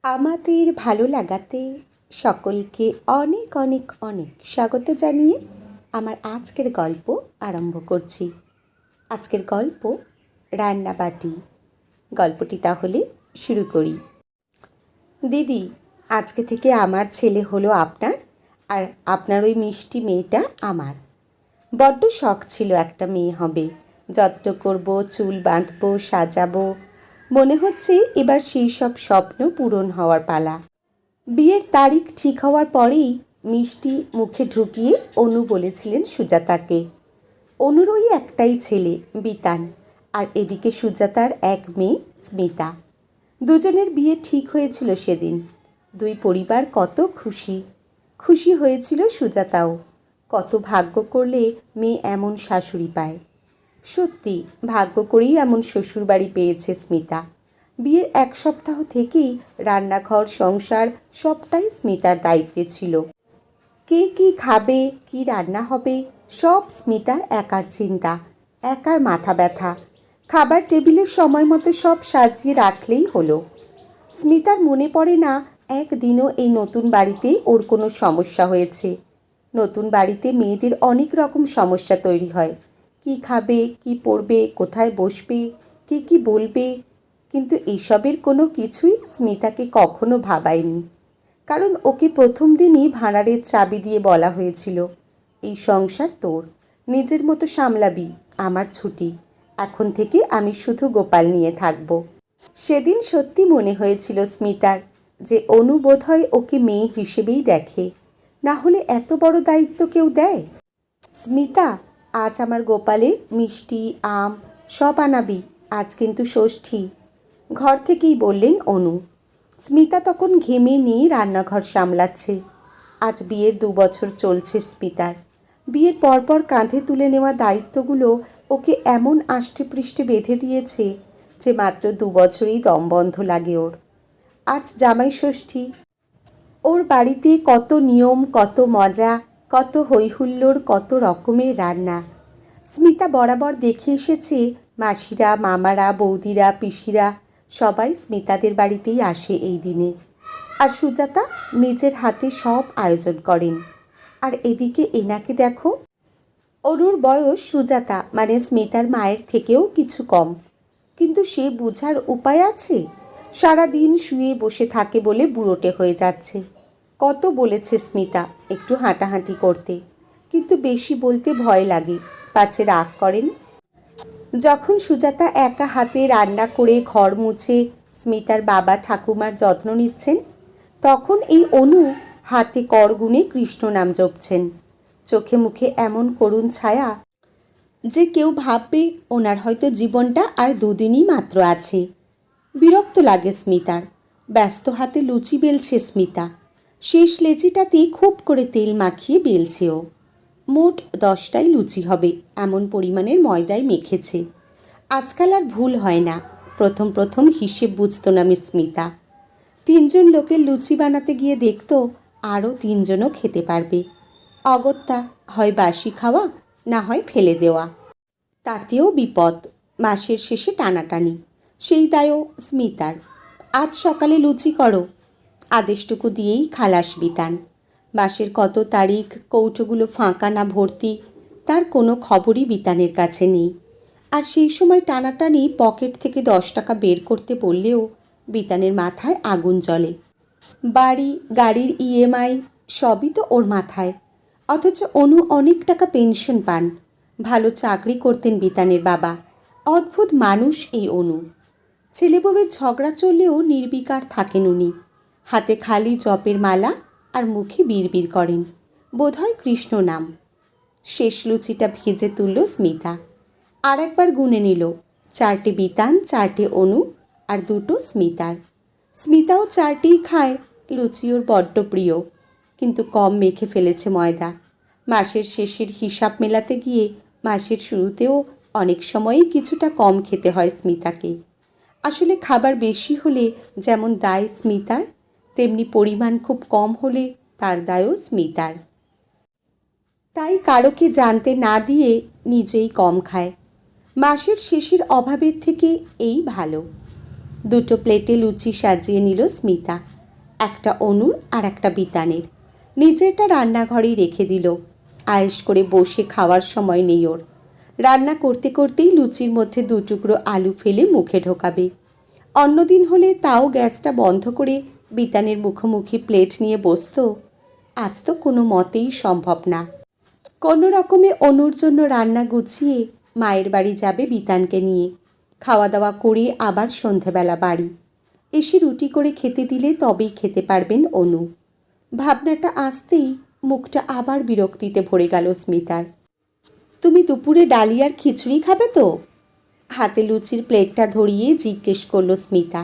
আমাদের ভালো লাগাতে সকলকে অনেক অনেক অনেক স্বাগত জানিয়ে আমার আজকের গল্প আরম্ভ করছি। আজকের গল্প রান্নাবাটি। গল্পটি তাহলে শুরু করি। দিদি, আজকে থেকে আমার ছেলে হলো আপনার, আর আপনার ওই মিষ্টি মেয়েটা আমার। বড্ড শখ ছিল একটা মেয়ে হবে, যত্ন করব, চুল বাঁধবো, সাজাবো। মনে হচ্ছে এবার সেই সব স্বপ্ন পূরণ হওয়ার পালা। বিয়ের তারিখ ঠিক হওয়ার পরেই মিষ্টি মুখে ঢুকিয়ে অনু বলেছিলেন সুজাতাকে। অনুরই একটাই ছেলে বিতান, আর এদিকে সুজাতার এক মেয়ে স্মিতা। দুজনের বিয়ে ঠিক হয়েছিল সেদিন। দুই পরিবার কত খুশি খুশি হয়েছিল সুজাতাও। কত ভাগ্য করলে মেয়ে এমন শাশুড়ি পায়। সত্যি ভাগ্য করেই এমন শ্বশুরবাড়ি পেয়েছে স্মিতা। বিয়ের এক সপ্তাহ থেকেই রান্নাঘর, সংসার সবটাই স্মিতার দায়িত্বে ছিল। কে কী খাবে, কি রান্না হবে, সব স্মিতার একার চিন্তা, একার মাথা ব্যথা। খাবার টেবিলের সময় মতো সব সাজিয়ে রাখলেই হলো। স্মিতার মনে পড়ে না একদিনও এই নতুন বাড়িতে ওর কোনো সমস্যা হয়েছে। নতুন বাড়িতে মেয়েদের অনেক রকম সমস্যা তৈরি হয়। কি খাবে, কি পরবে, কোথায় বসবে, কে কি বলবে, কিন্তু এসবের কোনো কিছুই স্মিতাকে কখনো ভাবায়নি। কারণ ওকে প্রথম দিনই ভাঁড়ারের চাবি দিয়ে বলা হয়েছিল, এই সংসার তোর, নিজের মতো সামলাবি, আমার ছুটি, এখন থেকে আমি শুধু গোপাল নিয়ে থাকব। সেদিন সত্যি মনে হয়েছিল স্মিতার যে অনু বোধহয় ওকে মেয়ে হিসেবেই দেখে, না হলে এত বড় দায়িত্ব কেউ দেয়? স্মিতা, আজ আমার গোপালের মিষ্টি, আম সব আনাবি, আজ কিন্তু ষষ্ঠী। ঘর থেকেই বললেন অনু। স্মিতা তখন ঘেমে নিয়ে রান্নাঘর সামলাচ্ছে। আজ বিয়ের 2 বছর চলছে স্মিতার। বিয়ের পরপর কাঁধে তুলে নেওয়া দায়িত্বগুলো ওকে এমন আষ্টেপৃষ্ঠে বেঁধে দিয়েছে যে মাত্র 2 বছরেই দমবন্ধ লাগে ওর। আজ জামাই ষষ্ঠী। ওর বাড়িতে কত নিয়ম, কত মজা, কত হৈহুল্লোড়, কত রকমের রান্না। স্মিতা বরাবর দেখে এসেছে মাসিরা, মামারা, বৌদিরা, পিসিরা সবাই স্মিতাদের বাড়িতেই আসে এই দিনে। আর সুজাতা নিজের হাতে সব আয়োজন করেন। আর এদিকে এনাকে দেখো। অনুর বয়স সুজাতা মানে স্মিতার মায়ের থেকেও কিছু কম, কিন্তু সে বোঝার উপায় আছে? সারাদিন শুয়ে বসে থাকে বলে বুড়োটে হয়ে যাচ্ছে। কত বলেছে স্মিতা একটু হাঁটাহাঁটি করতে, কিন্তু বেশি বলতে ভয় লাগে, পাছে রাগ করেন। যখন সুজাতা একা হাতে রান্না করে ঘর মুছে স্মিতার বাবা ঠাকুমার যত্ন নিচ্ছেন, তখন এই অনু হাতে কর গুনে কৃষ্ণ নাম জপছেন। চোখে মুখে এমন করুণ ছায়া যে কেউ ভাববে ওনার হয়তো জীবনটা আর 2 দিনই মাত্র আছে। বিরক্ত লাগে স্মিতার। ব্যস্ত হাতে লুচি বেলছে স্মিতা। শেষ লেচিটাতে খুব করে তেল মাখিয়ে বেলছে ও। মোট 10টাই লুচি হবে এমন পরিমাণের ময়দায় মেখেছে। আজকাল আর ভুল হয় না। প্রথম প্রথম হিসেব বুঝতো না মিস স্মিতা। 3 জন লোকের লুচি বানাতে গিয়ে দেখতো আরও 3 জনও খেতে পারবে। অগত্যা হয় বাসি খাওয়া, না হয় ফেলে দেওয়া। তাতেও বিপদ, মাসের শেষে টানাটানি। সেই দায়ও স্মিতার। আজ সকালে লুচি করো, আদেশটুকু দিয়েই খালাস বিতান। মাসের কত তারিখ, কৌটোগুলো ফাঁকা না ভর্তি, তার কোনো খবরই বিতানের কাছে নেই। আর সেই সময় টানাটানি পকেট থেকে 10 টাকা বের করতে বললেও বিতানের মাথায় আগুন জ্বলে। বাড়ি, গাড়ির ইএমআই সবই তো ওর মাথায়। অথচ অনু অনেক টাকা পেনশন পান। ভালো চাকরি করতেন বিতানের বাবা। অদ্ভুত মানুষ এই অনু। ছেলে বউয়ের ঝগড়া চললেও নির্বিকার থাকেন উনি। হাতে খালি জপের মালা আর মুখে বিড়বিড় করেন, বোধহয় কৃষ্ণ নাম। শেষ লুচিটা ভেজে তুলল স্মিতা। আর একবার গুনে নিল, 4টে বিতান, 4টে অনু আর 2টো স্মিতার। স্মিতাও 4টেই খায়, লুচি ওর বড্ড প্রিয়, কিন্তু কম মেখে ফেলেছে ময়দা। মাসের শেষের হিসাব মেলাতে গিয়ে মাসের শুরুতেও অনেক সময়ই কিছুটা কম খেতে হয় স্মিতাকে। আসলে খাবার বেশি হলে যেমন দায় স্মিতার, তেমনি পরিমাণ খুব কম হলে তার দায়ও স্মিতার। তাই কারোকে জানতে না দিয়ে নিজেই কম খায়। মাসের শেষের অভাবের থেকে এই ভালো। দুটো প্লেটে লুচি সাজিয়ে নিল স্মিতা, একটা অনুর আর একটা বিতানের। নিজেরটা রান্নাঘরেই রেখে দিল। আয়েশ করে বসে খাওয়ার সময় নেই ওর। রান্না করতে করতেই লুচির মধ্যে দুটুকরো আলু ফেলে মুখে ঢোকাবে। অন্যদিন হলে তাও গ্যাসটা বন্ধ করে বিতানের মুখোমুখি প্লেট নিয়ে বসত। আজ তো কোনো মতেই সম্ভব না। কোনো রকমে অনুর জন্য রান্না গুছিয়ে মায়ের বাড়ি যাবে বিতানকে নিয়ে। খাওয়া দাওয়া করে আবার সন্ধেবেলা বাড়ি এসে রুটি করে খেতে দিলে তবেই খেতে পারবেন অনু। ভাবনাটা আসতেই মুখটা আবার বিরক্তিতে ভরে গেল স্মিতার। তুমি দুপুরে ডালিয়ার খিচুড়ি খাবে তো? হাতে লুচির প্লেটটা ধরিয়ে জিজ্ঞেস করলো স্মিতা।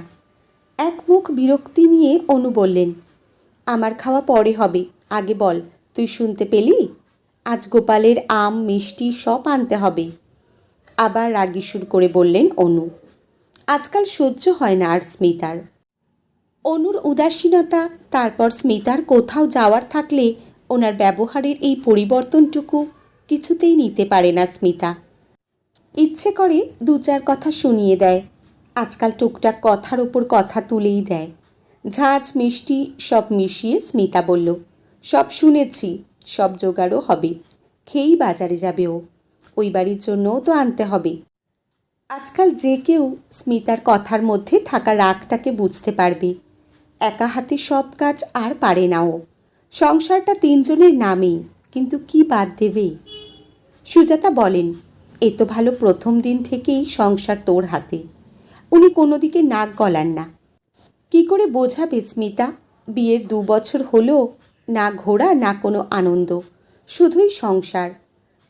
এক মুখ বিরক্তি নিয়ে অনু বললেন, আমার খাওয়া পরে হবে, আগে বল তুই শুনতে পেলি? আজ গোপালের আম মিষ্টি সব আনতে হবে। আবার রাগী সুর করে বললেন অনু। আজকাল সহ্য হয় না আর স্মিতার। অনুর উদাসীনতা, তারপর স্মিতার কোথাও যাওয়ার থাকলে ওনার ব্যবহারের এই পরিবর্তনটুকু কিছুতেই নিতে পারে না স্মিতা। ইচ্ছে করে দু চার কথা শুনিয়ে দেয়। আজকাল টুকটাক কথার ওপর কথা তুলেই দেয়। ঝাঁঝ মিষ্টি সব মিশিয়ে স্মিতা বলল, সব শুনেছি, সব জোগাড়ও হবে, খেয়েই বাজারে যাবে ও। ওই বাড়ির জন্যও তো আনতে হবে। আজকাল যে কেউ স্মিতার কথার মধ্যে থাকা রাগটাকে বুঝতে পারবে। একা হাতে সব কাজ আর পারে না ও। সংসারটা তিনজনের নামেই, কিন্তু কি বাদ দেবে? সুজাতা বলেন, এ তো ভালো প্রথম দিন থেকেই সংসার তোর হাতে। উনি কোনো দিকে নাক গলান না। কি করে বোঝাবে স্মিতা? বিয়ের 2 বছর হলো, না ঘোরা না কোনো আনন্দ, শুধুই সংসার।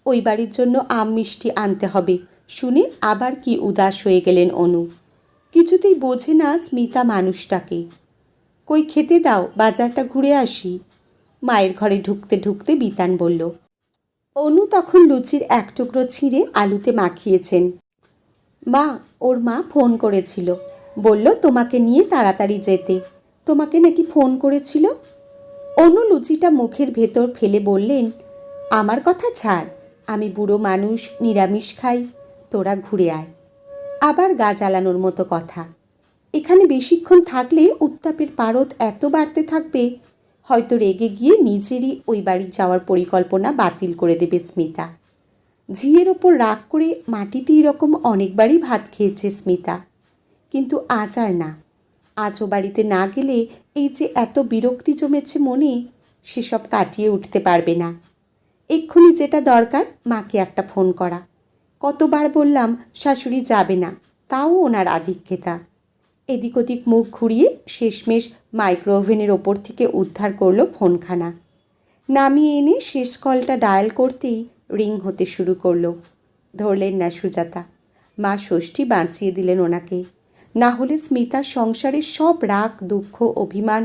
ওই বাড়ির জন্য আম মিষ্টি আনতে হবে শুনে আবার কি উদাস হয়ে গেলেন অনু। কিছুতেই বোঝে না স্মিতা মানুষটাকে। কই খেতে দাও, বাজারটা ঘুরে আসি। মায়ের ঘরে ঢুকতে ঢুকতে বিতান বলল। অনু তখন লুচির এক টুকরো ছিঁড়ে আলুতে মাখিয়েছেন। মা, ওর মা ফোন করেছিল, বলল তোমাকে নিয়ে তাড়াতাড়ি যেতে। তোমাকে নাকি ফোন করেছিল? অনু লুচিটা মুখের ভেতর ফেলে বললেন, আমার কথা ছাড়, আমি বুড়ো মানুষ, নিরামিষ খাই, তোরা ঘুরে আয়। আবার গা জ্বালানোর মতো কথা। এখানে বেশিক্ষণ থাকলে উত্তাপের পারদ এত বাড়তে থাকবে, হয়তো রেগে গিয়ে নিজেরই ওই বাড়ি যাওয়ার পরিকল্পনা বাতিল করে দেবে স্মিতা। ঝিয়ের ওপর রাগ করে মাটিতে এরকম অনেকবারই ভাত খেয়েছে স্মিতা, কিন্তু আজ আর না। আজ ও বাড়িতে না গেলে এই যে এত বিরক্তি জমেছে মনে, সেসব কাটিয়ে উঠতে পারবে না। এক্ষুনি যেটা দরকার মাকে একটা ফোন করা। কতবার বললাম শাশুড়ি যাবে না, তাও ওনার আধিক্যতা। এদিক ওদিক মুখ ঘুরিয়ে শেষমেশ মাইক্রো ওভেনের ওপর থেকে উদ্ধার করলো ফোনখানা। নামিয়ে এনে শেষ কলটা ডায়াল করতেই রিং হতে শুরু করলো। ধরলেন না সুজাতা। মা ষষ্ঠী বাঁচিয়ে দিলেন ওনাকে। না হলে স্মিতার সংসারের সব রাগ দুঃখ অভিমান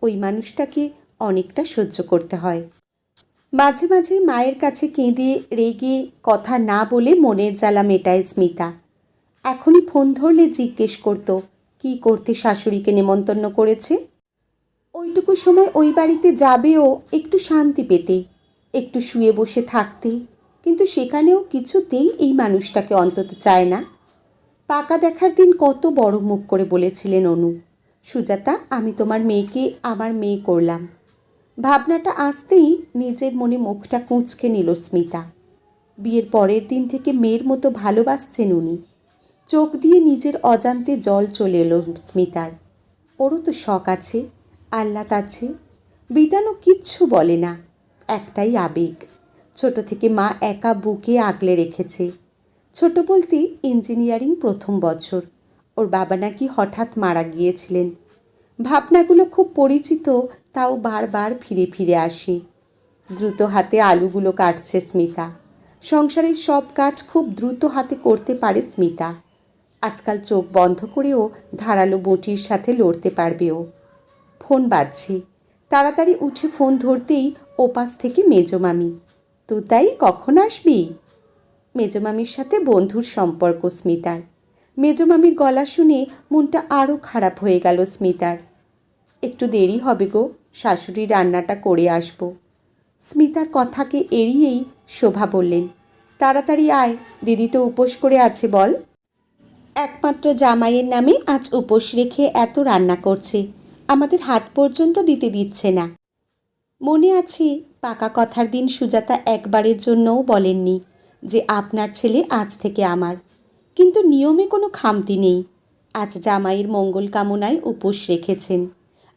ওই মানুষটাকে অনেকটা সহ্য করতে হয়। মাঝে মাঝে মায়ের কাছে কেঁদে রেগে কথা না বলে মনের জ্বালা মেটায় স্মিতা। এখনই ফোন ধরলে জিজ্ঞেস করতো কি করতে শাশুড়িকে নেমন্তন্ন করেছে। ওইটুকু সময় ওই বাড়িতে যাবেও একটু শান্তি পেতে, একটু শুয়ে বসে থাকতে, কিন্তু সেখানেও কিছুতেই এই মানুষটাকে অন্তত চায় না। পাকা দেখার দিন কত বড় মুখ করে বলেছিলেন অনু, সুজাতা আমি তোমার মেয়েকে আমার মেয়ে করলাম। ভাবনাটা আসতেই নিজের মনে মুখটা কুঁচকে নিল স্মিতা। বিয়ের পরের দিন থেকে মেয়ের মতো ভালোবাসছেন উনি। চোখ দিয়ে নিজের অজান্তে জল চলে এলো স্মিতার। ওরও তো শখ আছে, আহ্লাদ আছে। বিধানও কিচ্ছু বলে না, একটাই আবেগ। ছোট থেকে মা একা বুকে আগলে রেখেছে। ছোট বলতে ইঞ্জিনিয়ারিং প্রথম বছর, ওর বাবা নাকি হঠাৎ মারা গিয়েছিলেন। ভাবনাগুলো খুব পরিচিত, তাও বারবার ফিরে ফিরে আসে। দ্রুত হাতে আলুগুলো কাটছে স্মিতা। সংসারের সব কাজ খুব দ্রুত হাতে করতে পারে স্মিতা। আজকাল চোখ বন্ধ করেও ধারালো বটির সাথে লড়তে পারবে ও। ফোন বাজছে। তাড়াতাড়ি উঠে ফোন ধরতেই ওপাশ থেকে মেজমামি। তুই কখন আসবি? মেজমামির সাথে বন্ধুর সম্পর্ক স্মিতার। মেজমামির গলা শুনে মনটা আরও খারাপ হয়ে গেল স্মিতার। একটু দেরি হবে গো, শাশুড়ি রান্নাটা করে আসব। স্মিতার কথাকে এড়িয়েই শোভা বললেন, তাড়াতাড়ি আয়, দিদি তো উপোস করে আছে বল। একমাত্র জামাইয়ের নামে আজ উপোস রেখে এত রান্না করছে, আমাদের হাত পর্যন্ত দিতে দিচ্ছে না। মনে আছে পাকা কথার দিন সুজাতা একবারের জন্যও বলেননি যে আপনার ছেলে আজ থেকে আমার, কিন্তু নিয়মে কোনো খামতি নেই। আজ জামাইয়ের মঙ্গল কামনায় উপোস রেখেছেন,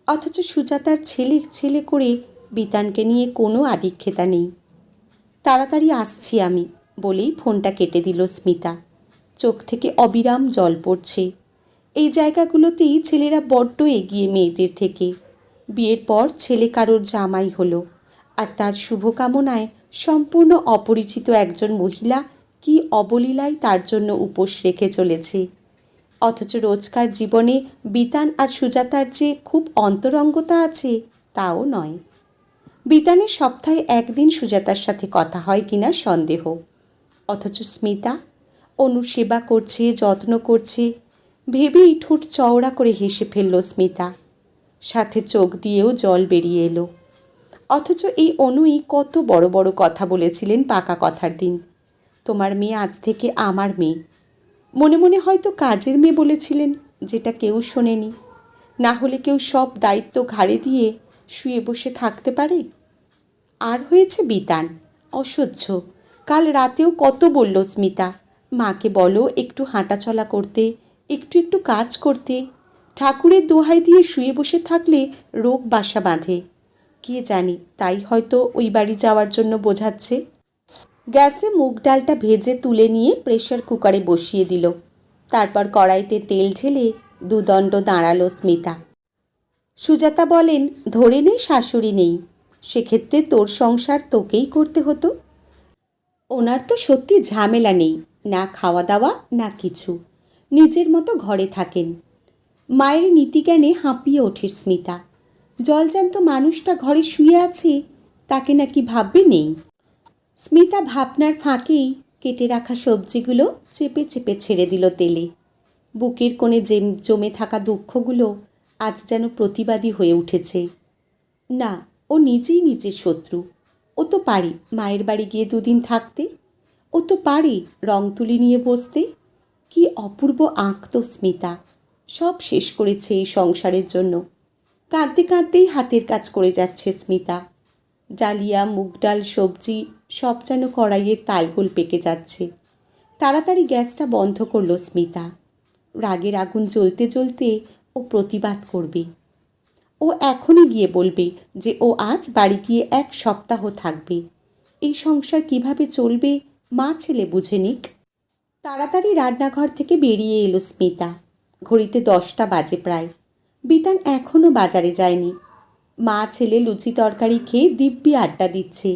অথচ সুজাতার ছেলে ছেলে করে বিতানকে নিয়ে কোনো আদিক্ষেতা নেই। তাড়াতাড়ি আসছি আমি বলেই ফোনটা কেটে দিল স্মিতা। চোখ থেকে অবিরাম জল পড়ছে। এই জায়গাগুলোতেই ছেলেরা বড্ড এগিয়ে মেয়েদের থেকে। বিয়ের পর ছেলে কারোর জামাই হলো, আর তার শুভকামনায় সম্পূর্ণ অপরিচিত একজন মহিলা কি অবলীলায় তার জন্য উপোস রেখে চলেছে। অথচ রোজকার জীবনে বিতান আর সুজাতার যে খুব অন্তরঙ্গতা আছে তাও নয়। বিতানের সপ্তাহে একদিন সুজাতার সাথে কথা হয় কিনা সন্দেহ, অথচ স্মিতা অনুর সেবা করছে, যত্ন করছে ভেবেই ঠোঁট চওড়া করে হেসে ফেলল স্মিতা। সাথে চোখ দিয়েও জল বেরিয়ে এলো। অথচ এই অনুই কত বড় বড় কথা বলেছিলেন পাকা কথার দিন। তোমার মেয়ে আজ থেকে আমার মেয়ে। মনে মনে হয়তো কাজের মেয়ে বলেছিলেন, যেটা কেউ শোনেনি। না হলে কেউ সব দায়িত্ব ঘাড়ে দিয়ে শুয়ে বসে থাকতে পারে? আর হয়েছে বিতান, অসহ্য। কাল রাতেও কত বলল স্মিতা, মাকে বলো একটু হাঁটাচলা করতে, একটু একটু কাজ করতে। ঠাকুরের দোহাই দিয়ে শুয়ে বসে থাকলে রোগ বাসা বাঁধে। কে জানি তাই হয়তো ওই বাড়ি যাওয়ার জন্য বোঝাচ্ছে। গ্যাসে মুগ ডালটা ভেজে তুলে নিয়ে প্রেশার কুকারে বসিয়ে দিল। তারপর কড়াইতে তেল ঢেলে দুদণ্ড দাঁড়ালো স্মিতা। সুজাতা বলেন, ধরে নে শাশুড়ি নেই, সেক্ষেত্রে তোর সংসার তোকেই করতে হতো। ওনার তো সত্যি ঝামেলা নেই, না খাওয়া দাওয়া না কিছু, নিজের মতো ঘরে থাকেন। মায়ের নীতিজ্ঞানে হাঁপিয়ে ওঠে স্মিতা। জলজ্যান্ত মানুষটা ঘরে শুয়ে আছে, তাকে নাকি ভাববে নেই। স্মিতা ভাবনার ফাঁকেই কেটে রাখা সবজিগুলো চেপে চেপে ছেড়ে দিল তেলে। বুকের কোণে জমে থাকা দুঃখগুলো আজ যেন প্রতিবাদী হয়ে উঠেছে। না, ও নিজেই নিজের শত্রু। ও তো পারে মায়ের বাড়ি গিয়ে দুদিন থাকতে, ও তো পারে রং তুলি নিয়ে বসতে। কি অপূর্ব আঁকত স্মিতা। সব শেষ করেছে এই সংসারের জন্য। কাঁদতে কাঁদতেই হাতের কাজ করে যাচ্ছে স্মিতা। ডালিয়া, মুগ ডাল, সবজি সব যেন কড়াইয়ের তালগোল পেকে যাচ্ছে। তাড়াতাড়ি গ্যাসটা বন্ধ করল স্মিতা। রাগের আগুন জ্বলতে জ্বলতে ও প্রতিবাদ করবে। ও এখনই গিয়ে বলবে যে ও আজ বাড়ি গিয়ে 1 সপ্তাহ থাকবে। এই সংসার কিভাবে চলবে মা ছেলে বুঝে নিক। তাড়াতাড়ি রান্নাঘর থেকে বেরিয়ে এলো স্মিতা। ঘড়িতে 10টা বাজে প্রায়। বিতান এখনও বাজারে যায়নি। মা ছেলে লুচি তরকারি খেয়ে দিব্যি আড্ডা দিচ্ছে,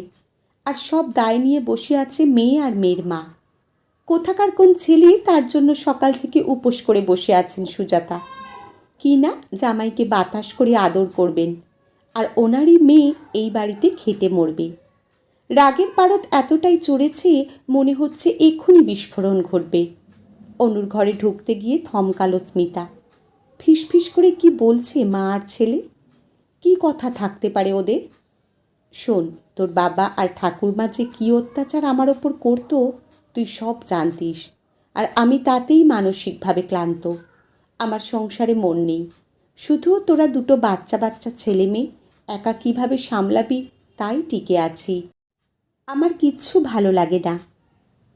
আর সব দায় নিয়ে বসে আছে মেয়ে আর মেয়ের মা। কোথাকার কোন ছেলে তার জন্য সকাল থেকে উপোস করে বসে আছেন সুজাতা। কি না জামাইকে বাতাস করে আদর করবেন, আর ওনারই মেয়ে এই বাড়িতে খেটে মরবে। রাগের পারদ এতটাই চড়েছে মনে হচ্ছে এক্ষুনি বিস্ফোরণ ঘটবে। অনুর ঘরে ঢুকতে গিয়ে থমকালো স্মিতা। ফিসফিস করে কি বলছে মা আর ছেলে? কি কথা থাকতে পারে ওদের? শোন, তোর বাবা আর ঠাকুরমা যে কী অত্যাচার আমার ওপর করতো তুই সব জানতিস, আর আমি তাতেই মানসিকভাবে ক্লান্ত। আমার সংসারে মন নেই। শুধু তোরা দুটো বাচ্চা বাচ্চা ছেলে মেয়ে একা কীভাবে সামলাবি তাই টিকে আছি। আমার কিচ্ছু ভালো লাগে না।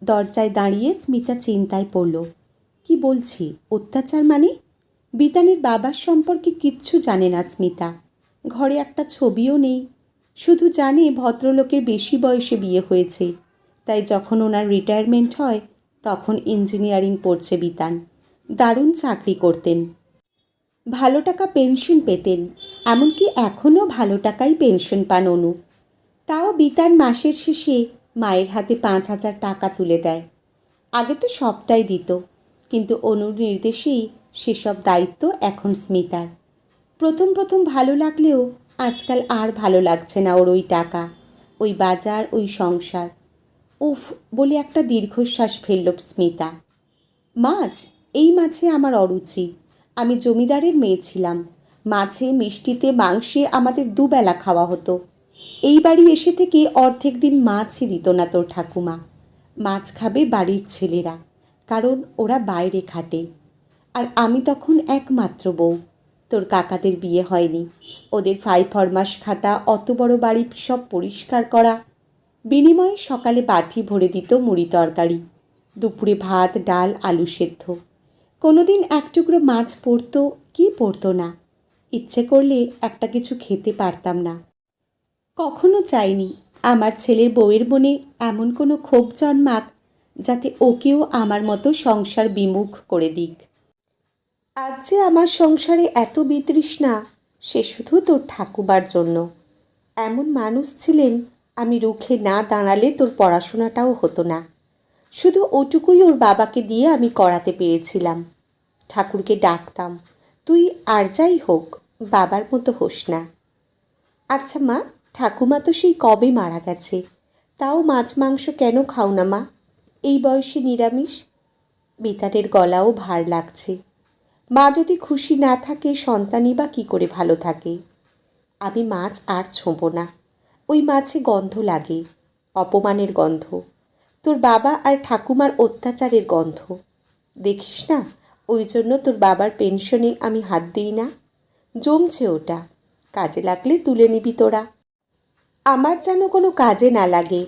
দরজায় দাঁড়িয়ে স্মিতা চিন্তায় পড়ল। কি বলছি অত্যাচার মানে? বিতানের বাবার সম্পর্কে কিচ্ছু জানে না স্মিতা। ঘরে একটা ছবিও নেই। শুধু জানে ভদ্রলোকের বেশি বয়সে বিয়ে হয়েছে, তাই যখন ওনার রিটায়ারমেন্ট হয় তখন ইঞ্জিনিয়ারিং পড়ছে বিতান। দারুণ চাকরি করতেন, ভালো টাকা পেনশন পেতেন। এমনকি এখনও ভালো টাকাই পেনশন পান অনু। তাও বিতান মাসের শেষে মায়ের হাতে 5,000 টাকা তুলে দেয়। আগে তো সবটাই দিত, কিন্তু অনুর নির্দেশেই সেসব দায়িত্ব এখন স্মিতার। প্রথম প্রথম ভালো লাগলেও আজকাল আর ভালো লাগছে না ওর ওই টাকা, ওই বাজার, ওই সংসার। উফ বলে একটা দীর্ঘশ্বাস ফেলল স্মিতা। মাছ, এই মাছে আমার অরুচি। আমি জমিদারের মেয়ে ছিলাম। মাছে, মিষ্টিতে, মাংসে আমাদের দুবেলা খাওয়া হতো। এই বাড়ি এসে থেকে অর্ধেক দিন মাছই দিত না তোর ঠাকুমা। মাছ খাবে বাড়ির ছেলেরা, কারণ ওরা বাইরে খাটে। আর আমি তখন একমাত্র বউ। তোর কাকাদের বিয়ে হয়নি, ওদের 5 খাটা, অত বড় বাড়ি সব পরিষ্কার করা। বিনিময়ে সকালে বাটি ভরে দিত মুড়ি তরকারি, দুপুরে ভাত ডাল আলু সেদ্ধ। কোনো দিন এক টুকরো মাছ পড়তো কি পড়তো না, ইচ্ছে করলে একটা কিছু খেতে পারতাম না। কখনো চাইনি আমার ছেলের বউয়ের মনে এমন কোনো ক্ষোভ জন্মাক যাতে ওকেও আমার মতো সংসার বিমুখ করে দিক। আজ যে আমার সংসারে এত বিতৃষ্ণা, সে শুধু তোর ঠাকুমার জন্য। এমন মানুষ ছিলেন, আমি রুখে না দাঁড়ালে তোর পড়াশোনাটাও হতো না। শুধু ওটুকুই ওর বাবাকে দিয়ে আমি করাতে পেরেছিলাম। ঠাকুরকে ডাকতাম, তুই আর যাই হোক বাবার মতো হোস না। আচ্ছা মা, ঠাকুমা তো সেই কবে মারা গেছে, তাও মাছ মাংস কেন খাও না মা? এই বয়সে নিরামিষ। বিতানের গলাও ভার লাগছে। মা যদি খুশি না থাকে সন্তানই বা কী করে ভালো থাকে? আমি মাছ আর ছোঁব না, ওই মাছে গন্ধ লাগে, অপমানের গন্ধ, তোর বাবা আর ঠাকুমার অত্যাচারের গন্ধ। দেখিস না, ওই জন্য তোর বাবার পেনশনে আমি হাত দিই না। জমছে ওটা, কাজে লাগলে তুলে নিবি তোরা। আমার যেন কোনো কাজে না লাগে,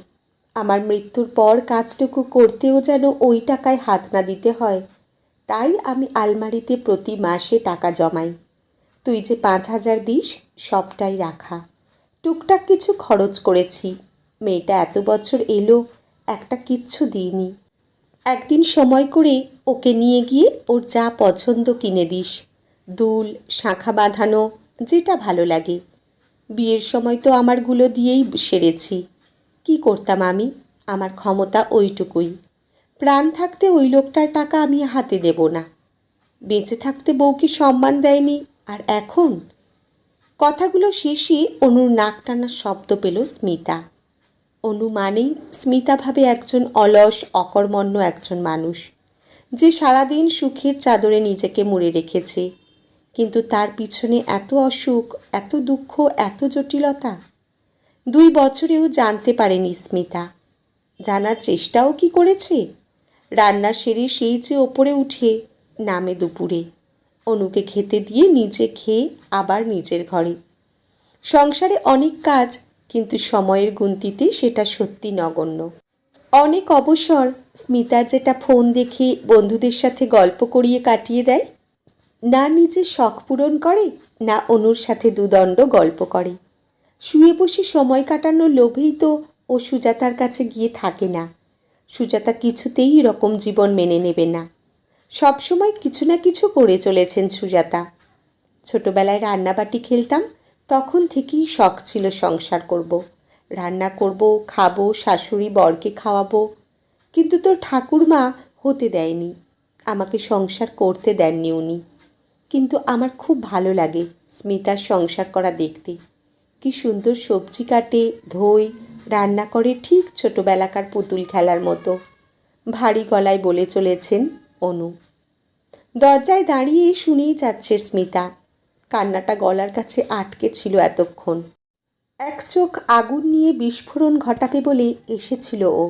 আমার মৃত্যুর পর কাজটুকু করতেও যেন ওই টাকায় হাত না দিতে হয়, তাই আমি আলমারিতে প্রতি মাসে টাকা জমাই। তুই যে 5,000 দিস সবটাই রাখা। টুকটাক কিছু খরচ করেছি, মেয়েটা এত বছর এলো একটা কিচ্ছু দিইনি। একদিন সময় করে ওকে নিয়ে গিয়ে ওর যা পছন্দ কিনে দিস, দুল শাঁখা বাঁধানো, যেটা ভালো লাগে। বিয়ের সময় তো আমারগুলো দিয়েই সেরেছি। কি করতাম আমি? আমার ক্ষমতা ওইটুকুই। প্রাণ থাকতে ওই লোকটার টাকা আমি হাতে দেব না। বেঁচে থাকতে বউকে সম্মান দেয়নি, আর এখন? কথাগুলো শেষে অনুর নাক টানার শব্দ পেল স্মিতা। অনু মানেই স্মিতা ভাবে একজন অলস অকর্মণ্য একজন মানুষ, যে সারাদিন সুখের চাদরে নিজেকে মুড়ে রেখেছে, কিন্তু তার পিছনে এত অসুখ, এত দুঃখ, এত জটিলতা। 2 বছরেও জানতে পারেনি স্মিতা। জানার চেষ্টাও কি করেছে? রান্না সেরে সেই যে ওপরে উঠে নামে দুপুরে, অনুকে খেতে দিয়ে নিজে খেয়ে আবার নিজের ঘরে। সংসারে অনেক কাজ, কিন্তু সময়ের গুনতিতে সেটা সত্যি নগণ্য। অনেক অবসর স্মিতার যেটা ফোন দেখে বন্ধুদের সাথে গল্প করিয়ে কাটিয়ে দেয়। না নিজের শখ পূরণ করে, না অনুর সাথে দুদণ্ড গল্প করে। শুয়ে বসে সময় কাটানোর লোভেই তো ও সুজাতার কাছে গিয়ে থাকে না। সুজাতা কিছুতেই এরকম জীবন মেনে নেবে না। সবসময় কিছু না কিছু করে চলেছেন সুজাতা। ছোটবেলায় রান্নাবাটি খেলতাম, তখন থেকেই শখ ছিল সংসার করব, রান্না করব, খাবো, শাশুড়ি বরকে খাওয়াবো। কিন্তু তোর ঠাকুরমা হতে দেয়নি, আমাকে সংসার করতে দেননি উনি। কিন্তু আমার খুব ভালো লাগে স্মিতার সংসার করা দেখতে। কি সুন্দর সবজি কাটে, ধোয়, রান্না করে, ঠিক ছোটোবেলাকার পুতুল খেলার মতো। ভারী গলায় বলে চলেছেন অনু। দরজায় দাঁড়িয়ে শুনেই যাচ্ছে স্মিতা। কান্নাটা গলার কাছে আটকে ছিল এতক্ষণ। এক চোখ আগুন নিয়ে বিস্ফোরণ ঘটাবে বলে এসেছিল ও,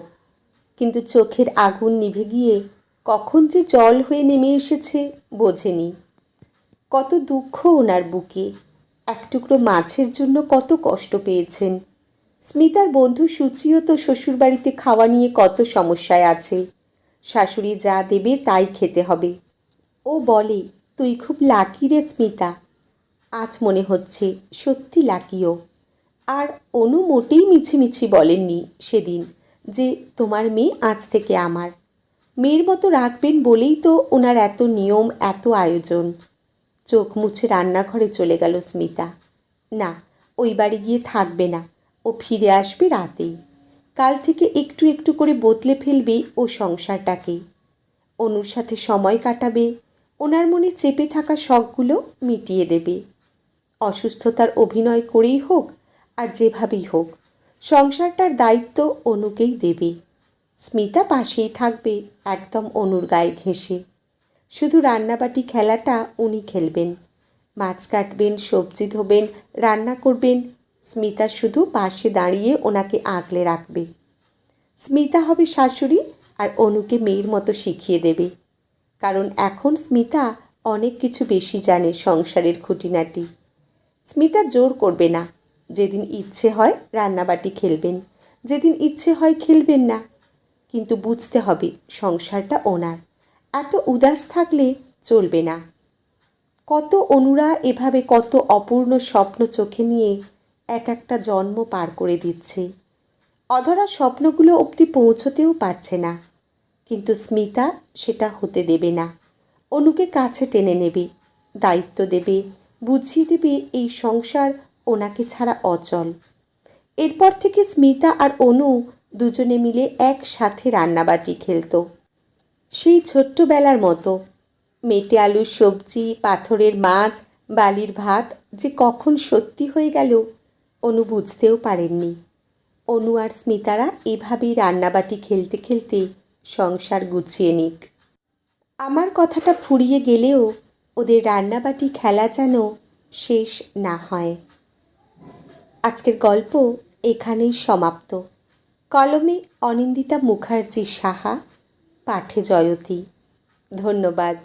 কিন্তু চোখের আগুন নিভে গিয়ে কখন যে জল হয়ে নেমে এসেছে বোঝেনি। কত দুঃখ ওনার বুকে, এক টুকরো মাছের জন্য কত কষ্ট পেয়েছেন। স্মিতার বন্ধু সুচিও তো শ্বশুরবাড়িতে খাওয়া নিয়ে কত সমস্যায় আছে। শাশুড়ি যা দেবে তাই খেতে হবে। ও বলে, তুই খুব লাকি রে স্মিতা। আজ মনে হচ্ছে সত্যি লাকিও। আর অনু মোটেই মিছিমিছি বলেননি সেদিন যে তোমার মেয়ে আজ থেকে আমার। মেয়ের মতো রাখবেন বলেই তো ওনার এত নিয়ম, এত আয়োজন। চোখ মুছে রান্নাঘরে চলে গেল স্মিতা। না, ওই বাড়ি গিয়ে থাকবে না, ও ফিরে আসবে রাতেই। কাল থেকে একটু একটু করে বদলে ফেলবে ও সংসারটাকে। অনুর সাথে সময় কাটাবে, ওনার মনে চেপে থাকা শখগুলো মিটিয়ে দেবে। অসুস্থতার অভিনয় করেই হোক আর যেভাবেই হোক, সংসারটার দায়িত্ব অনুকেই দেবে। স্মিতা পাশেই থাকবে, একদম অনুর গায়ে ঘেঁষে। শুধু রান্নাবাটি খেলাটা উনি খেলবেন, মাছ কাটবেন, সবজি ধোবেন, রান্না করবেন। স্মিতা শুধু পাশে দাঁড়িয়ে ওনাকে আগলে রাখবে। স্মিতা হবে শাশুড়ি আর অনুকে মেয়ের মতো শিখিয়ে দেবে। কারণ এখন স্মিতা অনেক কিছু বেশি জানে সংসারের খুঁটিনাটি। স্মিতা জোর করবে না, যেদিন ইচ্ছে হয় রান্নাবাটি খেলবেন, যেদিন ইচ্ছে হয় খেলবেন না। কিন্তু বুঝতে হবে সংসারটা ওনার, এত উদাস থাকলে চলবে না। কত অনুরা এভাবে কত অপূর্ণ স্বপ্ন চোখে নিয়ে এক একটা জন্ম পার করে দিচ্ছে, অধরা স্বপ্নগুলো অবধি পৌঁছতেও পারছে না। কিন্তু স্মিতা সেটা হতে দেবে না। অনুকে কাছে টেনে নেবে, দায়িত্ব দেবে, বুঝিয়ে দেবে এই সংসার ওনাকে ছাড়া অচল। এরপর থেকে স্মিতা আর অনু দুজনে মিলে একসাথে রান্নাবাটি খেলতো, সেই ছোট্টবেলার মতো। মেটে আলুর সবজি, পাথরের মাছ, বালির ভাত যে কখন সত্যি হয়ে গেল অনু বুঝতেও পারেননি। অনু আর স্মিতারা এভাবেই রান্নাবাটি খেলতে খেলতে সংসার গুছিয়ে নিক। আমার কথাটা ফুরিয়ে গেলেও ওদের রান্নাবাটি খেলা যেন শেষ না হয়। আজকের গল্প এখানেই সমাপ্ত। কলমে অনিন্দিতা মুখার্জি সাহা, পাঠে জয়তী। ধন্যবাদ।